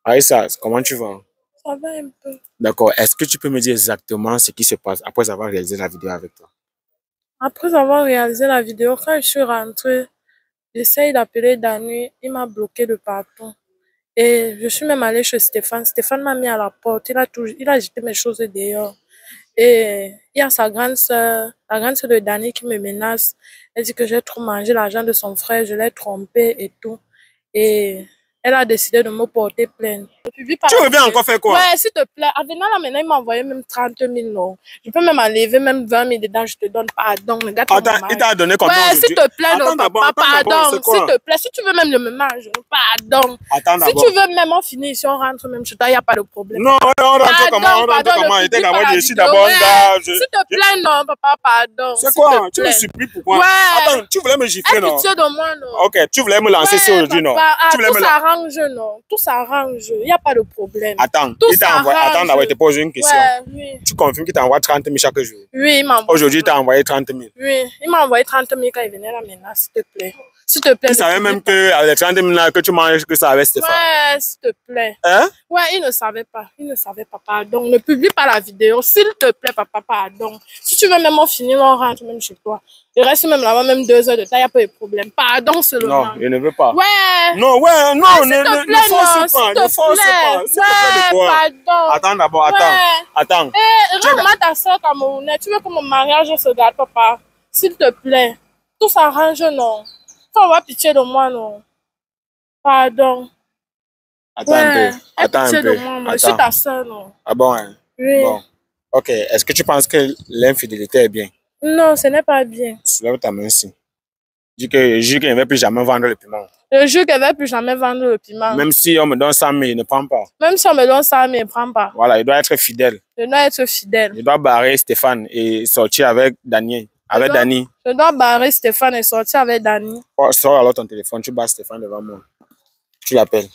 Aïssa, comment tu vas? Ça va un peu. D'accord. Est-ce que tu peux me dire exactement ce qui se passe après avoir réalisé la vidéo avec toi? Après avoir réalisé la vidéo, quand je suis rentrée, j'essaye d'appeler Dani, il m'a bloqué de partout. Et je suis même allée chez Stéphane. Stéphane m'a mis à la porte. Il a jeté mes choses dehors. Et il y a sa grande sœur, la grande sœur de Dani qui me menace. Elle dit que j'ai trop mangé l'argent de son frère, je l'ai trompé et tout. Et elle a décidé de me porter plainte. Tu reviens encore faire quoi? Ouais, s'il te plaît. Avenant là maintenant, il m'a envoyé même 30 000 non. Je peux même enlever même 20 000 dedans, je te donne pardon. Attends, il t'a donné combien Ouais, s'il te plaît, non, papa, pardon. C'est quoi? S'il te plaît, si tu veux même le ménage, pardon. Attends Si d'abord. tu veux même en finir ici, on rentre même chez toi, il n'y a pas de problème. Non, on rentre comment? On rentre comment? Il était d'abord ici d'abord un gars. S'il te plaît, non, papa, pardon. C'est quoi? Tu me supplies pourquoi? Ouais. Attends, tu voulais me gifler, non? Pitié de moi, non. Ok, tu voulais me lancer ici aujourd'hui, non? Ah, Tu voulais tout me s'arrange, non. Tout s'arrange. Il n'y a pas de problème. Attends, Tout il t'a envoyé. s'arrange. Attends d'abord, il te pose une question. Ouais, oui. Tu confirmes qu'il t'envoie 30 000 chaque jour? Oui, il m'a envoyé. Aujourd'hui, il t'a envoyé 30 000. Oui, il m'a envoyé 30 000 quand il venait là maintenant, s'il te plaît. S'il te plaît. Tu savais même que les 30 000 là que tu manges, que ça avait Stéphane? Ouais, s'il te plaît. Hein? Ouais, il ne savait pas. Il ne savait pas, pardon. Ne publie pas la vidéo. S'il te plaît, papa, pardon. Si tu veux même en finir, on rentre même chez toi. Il reste même là-bas, même 2 heures de temps, il n'y a pas de problème. Pardon seulement. Non, il ne veut pas. Ouais. Non, ouais, non, s'il te plaît, ne force non, pas, ne force pas. S'il te plaît, de quoi? Pardon. Attends d'abord, attends. Ouais. Attends. Rends-moi ta soeur camerounaise. Tu veux que mon mariage se gâte, papa? S'il te plaît. Tout s'arrange, non. Faut avoir pitié de moi, non. Pardon. Attends un peu. Attends un peu. Je suis ta soeur, non. Ah bon, hein? Oui. Bon. Ok, est-ce que tu penses que l'infidélité est bien? Non, ce n'est pas bien. Soulève ta main ici. Dis que je ne vais plus jamais vendre le piment. Je jure qu'elle ne va plus jamais vendre le piment. Même si on me donne 100 000, il ne prend pas. Même si on me donne ça, mais il ne prend pas. Voilà, il doit être fidèle. Je dois être fidèle. Il doit barrer Stéphane et sortir avec Daniel. Avec Dani. Je dois barrer Stéphane et sortir avec Dani. Oh, sors alors ton téléphone, tu barres Stéphane devant moi. Tu l'appelles.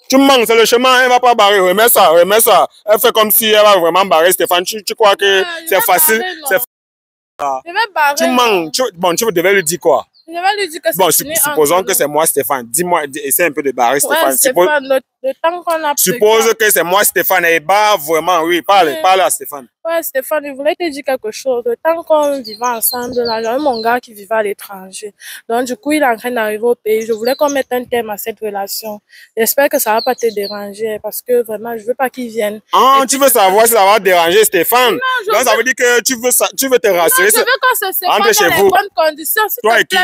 Tu manques, c'est le chemin, elle ne va pas barrer. Remets ça, remets ça. Elle fait comme si elle va vraiment barrer Stéphane. Tu crois que c'est facile? Je vais barrer. Tu manques. Bon, tu devais lui dire quoi? Je vais lui dire que c'est bon, fini. supposons que c'est moi, Stéphane. Dis-moi, essaie un peu de barrer Stéphane. Ouais, Stéphane, le temps qu'on a suppose que c'est moi, Stéphane. Et bah, vraiment, oui, parle à Stéphane. Ouais, Stéphane, je voulais te dire quelque chose. Le temps qu'on vivait ensemble, là, j'avais mon gars qui vivait à l'étranger. Donc, du coup, il est en train d'arriver au pays. Je voulais qu'on mette un terme à cette relation. J'espère que ça ne va pas te déranger parce que vraiment, je ne veux pas qu'il vienne. Ah, tu veux savoir si ça va déranger Stéphane? Non, ça veut dire que tu veux te rassurer. Non, je veux qu'on se sépare dans les bonnes conditions. Toi et qui?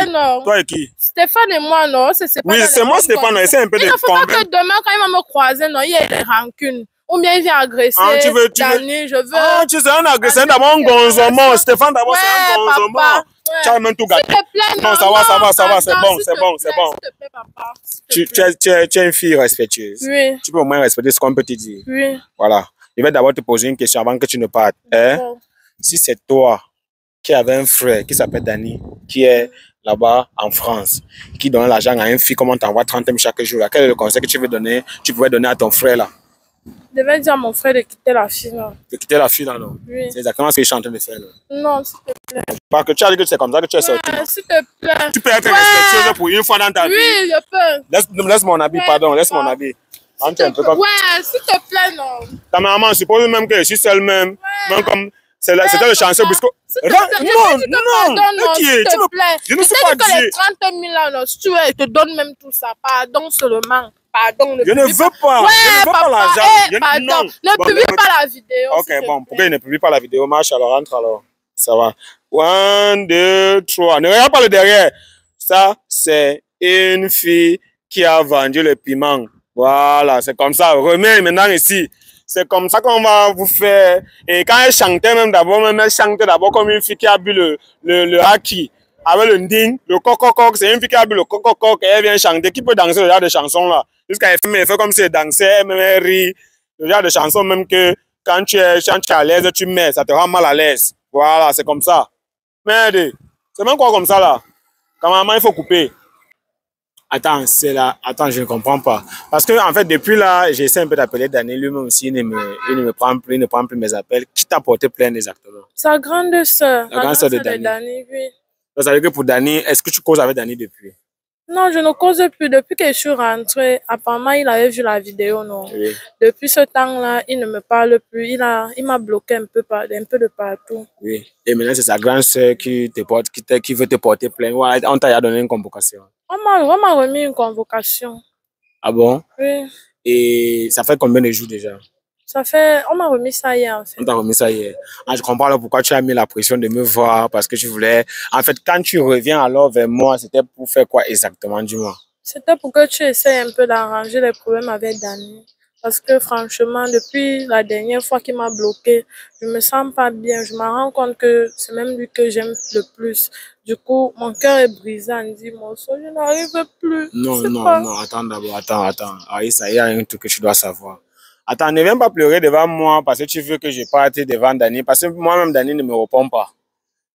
Toi et qui? Stéphane et moi, non, c'est oui, c'est moi, Stéphane. Essaie un peu de convaincre. Il ne faut pas que demain, quand il va me croiser, non, il y ait des rancunes. Ou bien il vient agresser. Ah, Dani, je veux. Ah, tu sais, un agresseur d'abord un gonzement. Stéphane d'abord c'est un gonzement. Tu as même tout gâté. Non, ça va, c'est bon. Tu es une fille respectueuse. Oui. Tu peux au moins respecter ce qu'on peut te dire. Oui. Voilà. Je vais d'abord te poser une question avant que tu ne partes. Hein? Si c'est toi qui avais un frère qui s'appelle Dani, qui est là-bas en France, qui donne l'argent à une fille, comme on t'envoie 30 000 chaque jour, quel est le conseil que tu pouvais donner à ton frère là? Je devais dire à mon frère de quitter la fille là. De quitter la fille là, non? Oui. C'est exactement ce qu'il est en train de faire là. Non, s'il te plaît. Parce que tu as dit que c'est comme ça que tu es sorti. S'il te plaît. Tu peux être respectueuse pour une fois dans ta vie. Oui, je peux. Laisse mon habit, pardon, laisse mon habit. Entre un peu comme... Ouais, s'il te plaît, non. Ta maman suppose même que je suis seule même. Même comme c'était le chanceux Busco. Non, s'il te plaît. Je ne suis pas dit. Les 30 000 là, non, si tu veux, je te donne même tout ça. Pardon seulement. Pardon. Je ne veux pas. Ouais, je ne veux pas l'argent. Pardon. Ne publie pas la vidéo. Ok, bon, pourquoi il ne publie pas la vidéo? Marche alors, rentre alors. Ça va. 1, 2, 3. Ne regarde pas le derrière. Ça, c'est une fille qui a vendu le piment. Voilà, c'est comme ça. Remets maintenant ici. C'est comme ça qu'on va vous faire. Et quand elle chantait même d'abord, elle chantait d'abord comme une fille qui a bu le haki. Avec le nding, le coq, c'est une fille qui a bu le coq et elle vient chanter. Qui peut danser le genre de chanson là? Jusqu'à elle fait comme si elle dansait, elle rit. Le genre de chanson même que quand tu es à l'aise, tu mets, ça te rend mal à l'aise. Voilà, c'est comme ça. Merde, c'est même quoi comme ça là? Quand maman, il faut couper. Attends, c'est là. Attends, je ne comprends pas. Parce que, en fait, depuis là, j'essaie un peu d'appeler Daniel. Lui-même aussi, il ne me prend plus, il ne prend plus mes appels. Qui t'a porté plainte exactement? Sa grande sœur. La grande sœur de Dani. Oui. Ça veut dire que pour Dani, est-ce que tu causes avec Dani depuis? Non, je ne cause plus. Depuis que je suis rentrée, apparemment, il avait vu la vidéo, non? Oui. Depuis ce temps-là, il ne me parle plus. Il m'a bloqué un peu, un peu de partout. Oui. Et maintenant, c'est sa grande sœur qui te porte, qui veut te porter plainte. Ouais, on t'a donné une convocation. On m'a remis une convocation. Ah bon? Oui. Et ça fait combien de jours déjà? Ça fait... On m'a remis ça hier, en fait. On t'a remis ça hier. Ah, je comprends alors pourquoi tu as mis la pression de me voir, parce que tu voulais... En fait, quand tu reviens alors vers moi, c'était pour faire quoi exactement, dis-moi? C'était pour que tu essaies un peu d'arranger les problèmes avec Dani. Parce que franchement, depuis la dernière fois qu'il m'a bloqué, je me sens pas bien. Je me rends compte que c'est même lui que j'aime le plus. Du coup, mon cœur est brisé en 10 morceaux. Je n'arrive plus. Non, C'est non, pas... non, attends d'abord, attends. Aïssa, il y a un truc que tu dois savoir. Attends, ne viens pas pleurer devant moi parce que tu veux que je parte devant Dani, parce que moi-même, Dani ne me répond pas.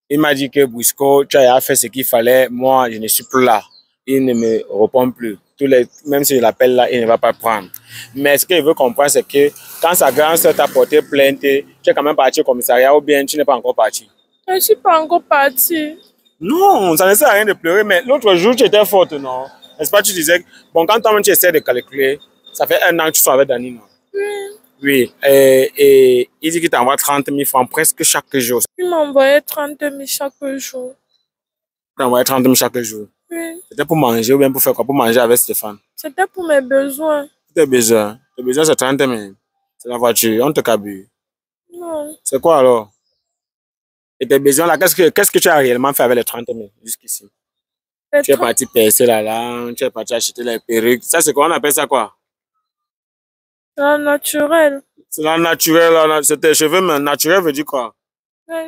Il m'a dit que Brisco, tu as fait ce qu'il fallait, moi, je ne suis plus là. Il ne me répond plus. Même si je l'appelle là, il ne va pas prendre. Mais ce qu'il veut comprendre, c'est que quand sa grande soeur t'a porté plainte, tu es quand même parti au commissariat ou bien tu n'es pas encore parti. Je ne suis pas encore partie. Non, ça ne sert à rien de pleurer, mais l'autre jour, tu étais forte, non? N'est-ce pas, tu disais, bon, quand toi-même tu essaies de calculer, ça fait 1 an que tu sois avec Dani, non? Oui. Oui, et il dit qu'il t'envoie 30 000 francs presque chaque jour. Il m'envoyait 30 000 chaque jour. Il t'envoie 30 000 chaque jour. Oui. C'était pour manger ou bien pour faire quoi? Pour manger avec Stéphane. C'était pour mes besoins. Tes besoins. Tes besoins, c'est 30 000. C'est la voiture, on te cabule. Non. C'est quoi alors? Et tes besoins là, qu'est-ce que tu as réellement fait avec les 30 000 jusqu'ici? Tu es parti percer la langue, tu es parti acheter les perruques. Ça, c'est quoi? On appelle ça quoi? La naturelle. C'est la naturelle, c'est tes cheveux, mais naturel veut dire quoi?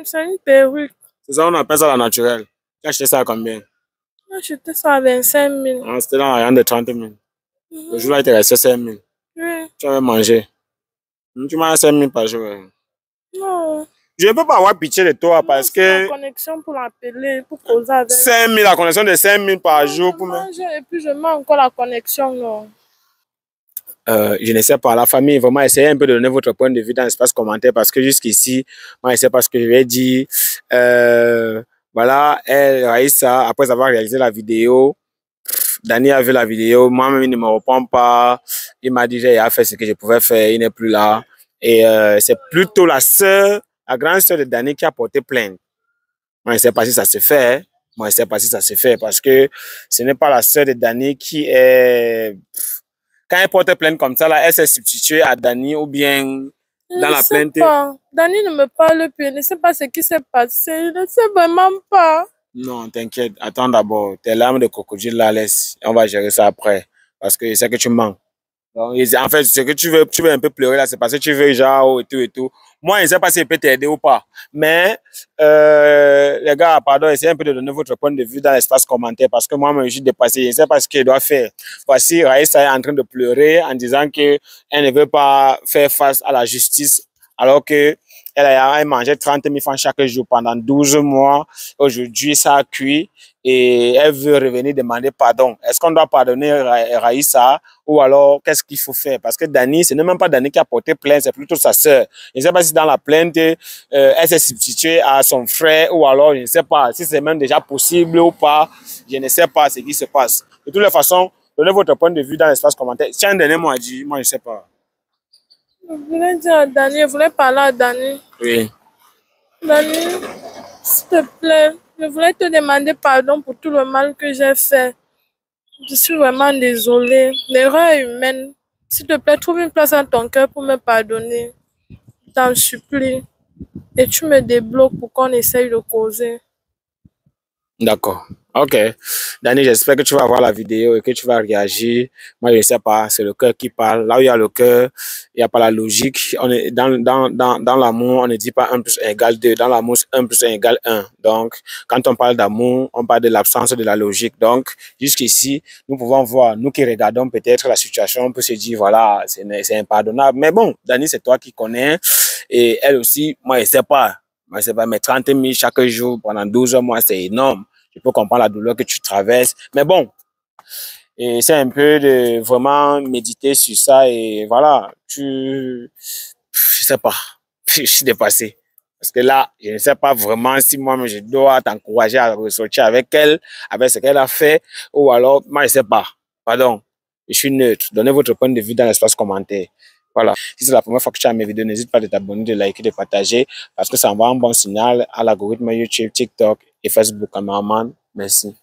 C'est une perruque. C'est ça, on appelle ça la naturelle. Tu as acheté ça à combien? J'ai acheté ça à 25 000. Ah, c'était dans la rayon de 30 000. Le jour là, il te restait 5 000. Oui. Tu avais mangé. Tu manges 5 000 par jour. Non. Je ne peux pas avoir pitié de toi parce que. La connexion pour l'appeler, pour causer avec. 5 000, la connexion de 5 000 par jour. Je mange et puis je mets encore la connexion, non. Je ne sais pas, la famille, vraiment, essayez un peu de donner votre point de vue dans l'espace commentaire parce que jusqu'ici, moi, je ne sais pas ce que je vais dire. Voilà, elle, Raïssa, après avoir réalisé la vidéo, Dani a vu la vidéo, moi-même, il ne me répond pas. Il m'a dit, j'ai fait ce que je pouvais faire, il n'est plus là. Et c'est plutôt la sœur, la grande sœur de Dani qui a porté plainte. Moi, je ne sais pas si ça se fait. Hein. Moi, je ne sais pas si ça se fait parce que ce n'est pas la sœur de Dani qui est... Quand elle porte plainte comme ça, là, elle s'est substituée à Dani ou bien dans la plainte. Dani ne me parle plus, je ne sais pas ce qui s'est passé, je ne sais vraiment pas. Non, t'inquiète, attends d'abord. Tes larmes de crocodile, là, laisse. On va gérer ça après. Parce que c'est que tu mens. Donc, en fait, ce que tu veux un peu pleurer là, c'est parce que tu veux genre et tout. Moi, je ne sais pas si je peux t'aider ou pas. Mais, les gars, pardon, essayez un peu de donner votre point de vue dans l'espace commentaire parce que moi, je suis dépassé. Je ne sais pas ce qu'il doit faire. Voici, Raïssa est en train de pleurer en disant qu'elle ne veut pas faire face à la justice alors que elle a mangé 30 000 francs chaque jour pendant 12 mois. Aujourd'hui, ça a cuit et elle veut revenir demander pardon. Est-ce qu'on doit pardonner Raïssa ou alors qu'est-ce qu'il faut faire? Parce que Dani, ce n'est même pas Dani qui a porté plainte, c'est plutôt sa sœur. Je ne sais pas si dans la plainte, elle s'est substituée à son frère ou alors je ne sais pas si c'est même déjà possible ou pas. Je ne sais pas ce qui se passe. De toutes les façons, donnez votre point de vue dans l'espace commentaire. Tiens, un dernier mot à dire, moi je ne sais pas. Je voulais dire à Dani, je voulais parler à Dani. Oui. Dani, s'il te plaît, je voulais te demander pardon pour tout le mal que j'ai fait. Je suis vraiment désolée. L'erreur est humaine. S'il te plaît, trouve une place dans ton cœur pour me pardonner. Je t'en supplie. Et tu me débloques pour qu'on essaye de causer. D'accord. Ok. Dani, j'espère que tu vas voir la vidéo et que tu vas réagir. Moi, je ne sais pas, c'est le cœur qui parle. Là où il y a le cœur, il n'y a pas la logique. On est dans l'amour, on ne dit pas 1 plus 1 égale 2. Dans l'amour, 1 plus 1 égale 1. Donc, quand on parle d'amour, on parle de l'absence de la logique. Donc, jusqu'ici, nous pouvons voir, nous qui regardons peut-être la situation, on peut se dire, voilà, c'est impardonnable. Mais bon, Dani, c'est toi qui connais. Et elle aussi, moi, je ne sais pas. Moi, c'est pas, mais 30 000 chaque jour pendant 12 mois, c'est énorme. Je peux comprendre la douleur que tu traverses. Mais bon, et c'est un peu de vraiment méditer sur ça et voilà, je sais pas, je suis dépassé. Parce que là, je ne sais pas vraiment si moi, je dois t'encourager à ressortir avec elle, avec ce qu'elle a fait, ou alors, moi, je ne sais pas. Pardon, je suis neutre. Donnez votre point de vue dans l'espace commentaire. Voilà. Si c'est la première fois que tu as mes vidéos, n'hésite pas à t'abonner, de liker, de partager, parce que ça envoie un bon signal à l'algorithme YouTube, TikTok et Facebook, cameraman. Merci.